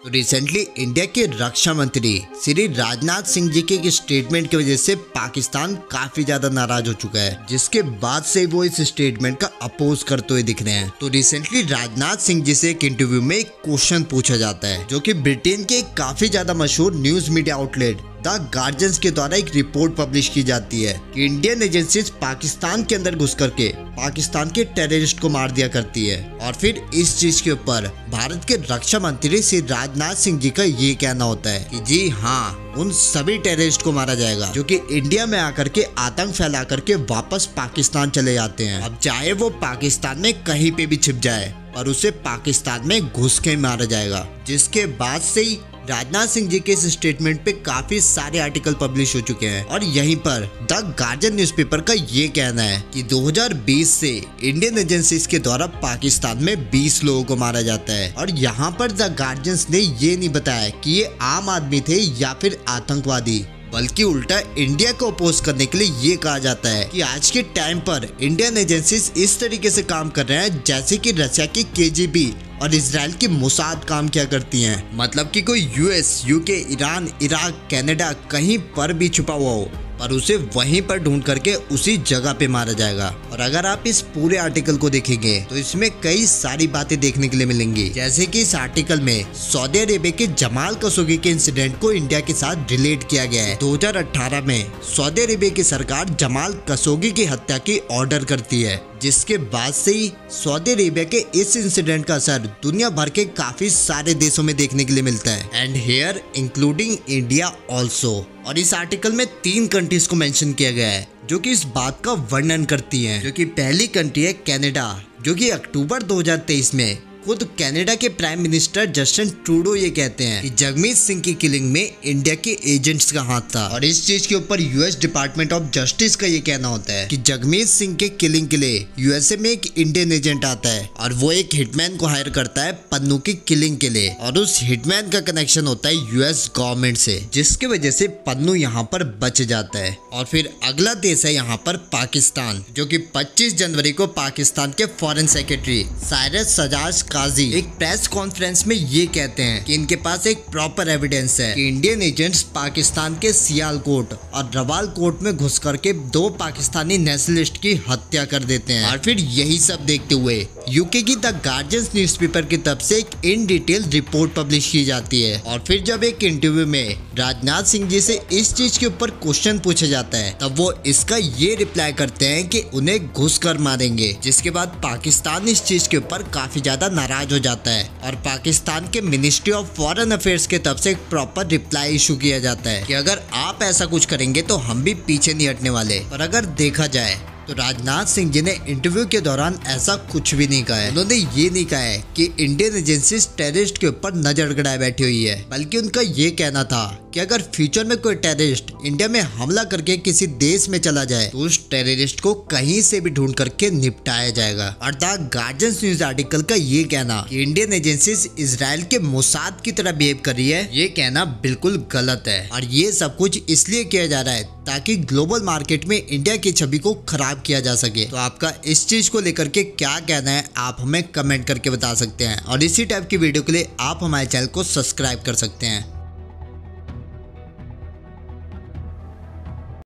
तो recently India के रक्षा मंत्री श्री राजनाथ सिंह जी के एक स्टेटमेंट की वजह से पाकिस्तान काफी ज्यादा नाराज हो चुका है, जिसके बाद से वो इस स्टेटमेंट का अपोज करते हुए दिख रहे हैं। तो रिसेंटली राजनाथ सिंह जी से एक इंटरव्यू में एक क्वेश्चन पूछा जाता है, जो कि ब्रिटेन के काफी ज्यादा मशहूर news media outlet the guardian के द्वारा एक रिपोर्ट पब्लिश की जाती है कि इंडियन एजेंसीज पाकिस्तान के अंदर घुस करके पाकिस्तान के टेररिस्ट को मार दिया करती है। और फिर इस चीज के ऊपर भारत के रक्षा मंत्री श्री राजनाथ सिंह जी का ये कहना होता है कि जी हाँ, उन सभी टेररिस्ट को मारा जाएगा जो कि इंडिया में आकर के आतंक फैला करके वापस पाकिस्तान चले जाते हैं। अब चाहे वो पाकिस्तान में कहीं पे भी छिप जाए, और उसे पाकिस्तान में घुस के मारा जाएगा। जिसके बाद से ही राजनाथ सिंह जी के इस स्टेटमेंट पे काफी सारे आर्टिकल पब्लिश हो चुके हैं। और यहीं पर द गार्जियन न्यूज़पेपर का ये कहना है कि 2020 से इंडियन एजेंसीज के द्वारा पाकिस्तान में 20 लोगों को मारा जाता है। और यहाँ पर द गार्जियन ने ये नहीं बताया कि ये आम आदमी थे या फिर आतंकवादी, बल्कि उल्टा इंडिया को अपोज करने के लिए ये कहा जाता है कि आज के टाइम पर इंडियन एजेंसीज इस तरीके से काम कर रहे हैं जैसे कि रशिया की KGB और इजराइल की मोसाद काम किया करती हैं। मतलब कि कोई US, UK, Iran, Iraq, Canada कहीं पर भी छुपा हुआ हो, पर उसे वहीं पर ढूंढ करके उसी जगह पे मारा जाएगा। और अगर आप इस पूरे आर्टिकल को देखेंगे तो इसमें कई सारी बातें देखने के लिए मिलेंगी, जैसे कि इस आर्टिकल में सऊदी अरेबिया के जमाल खशोगी के इंसिडेंट को इंडिया के साथ रिलेट किया गया है। 2018 में सऊदी अरेबिया की सरकार जमाल खशोगी की हत्या की ऑर्डर करती है, जिसके बाद से ही सऊदी अरेबिया के इस इंसिडेंट का असर दुनिया भर के काफी सारे देशों में देखने के लिए मिलता है, and here including India also. और इस आर्टिकल में 3 कंट्रीज को मेंशन किया गया है जो कि इस बात का वर्णन करती हैं, जो कि पहली कंट्री है कनाडा, जो कि अक्टूबर 2023 में खुद कनाडा के प्राइम मिनिस्टर जस्टिन ट्रूडो ये कहते हैं कि जगमीत सिंह की किलिंग में इंडिया के एजेंट्स का हाथ था। और इस चीज के ऊपर US डिपार्टमेंट ऑफ जस्टिस का ये कहना होता है कि जगमीत सिंह के किलिंग के लिए USA में एक इंडियन एजेंट आता है और वो एक हिटमैन को हायर करता है पन्नू की किलिंग के लिए, और उस हिटमैन का कनेक्शन होता है US गवर्नमेंट से, जिसकी वजह से पन्नू यहाँ पर बच जाता है। और फिर अगला देश है यहाँ पर पाकिस्तान, जो कि 25 जनवरी को पाकिस्तान के फॉरेन सेक्रेटरी साइरस सजाज काजी एक प्रेस कॉन्फ्रेंस में ये कहते हैं कि इनके पास एक प्रॉपर एविडेंस है कि इंडियन एजेंट्स पाकिस्तान के सियालकोट और रवाल कोट में घुस करके 2 पाकिस्तानी नेशनलिस्ट की हत्या कर देते हैं। और फिर यही सब देखते हुए UK की द गार्जियन न्यूज़पेपर की तरफ से एक इन डिटेल रिपोर्ट पब्लिश की जाती है। और फिर जब एक इंटरव्यू में राजनाथ सिंह जी से इस चीज के ऊपर क्वेश्चन पूछा जाता है, तब वो इसका ये रिप्लाई करते हैं कि उन्हें घुस कर मारेंगे। जिसके बाद पाकिस्तान इस चीज के ऊपर काफी ज्यादा नाराज हो जाता है और पाकिस्तान के मिनिस्ट्री ऑफ फॉरेन अफेयर्स के तरफ से एक प्रॉपर रिप्लाई इशू किया जाता है कि अगर आप ऐसा कुछ करेंगे तो हम भी पीछे नहीं हटने वाले। और अगर देखा जाए तो राजनाथ सिंह जी ने इंटरव्यू के दौरान ऐसा कुछ भी नहीं कहा है। उन्होंने ये नहीं कहा है कि इंडियन एजेंसीज टेररिस्ट के ऊपर नजर गड़ाए बैठी हुई है, बल्कि उनका ये कहना था कि अगर फ्यूचर में कोई टेररिस्ट इंडिया में हमला करके किसी देश में चला जाए तो उस टेररिस्ट को कहीं से भी ढूंढ करके निपटाया जाएगा। और द गार्जियन न्यूज आर्टिकल का ये कहना कि इंडियन एजेंसीज इजराइल के मोसाद की तरह बिहेव कर रही है, ये कहना बिल्कुल गलत है। और ये सब कुछ इसलिए किया जा रहा है ताकि ग्लोबल मार्केट में इंडिया की छवि को खराब किया जा सके। तो आपका इस चीज को लेकर के क्या कहना है, आप हमें कमेंट करके बता सकते हैं। और इसी टाइप की वीडियो के लिए आप हमारे चैनल को सब्सक्राइब कर सकते हैं।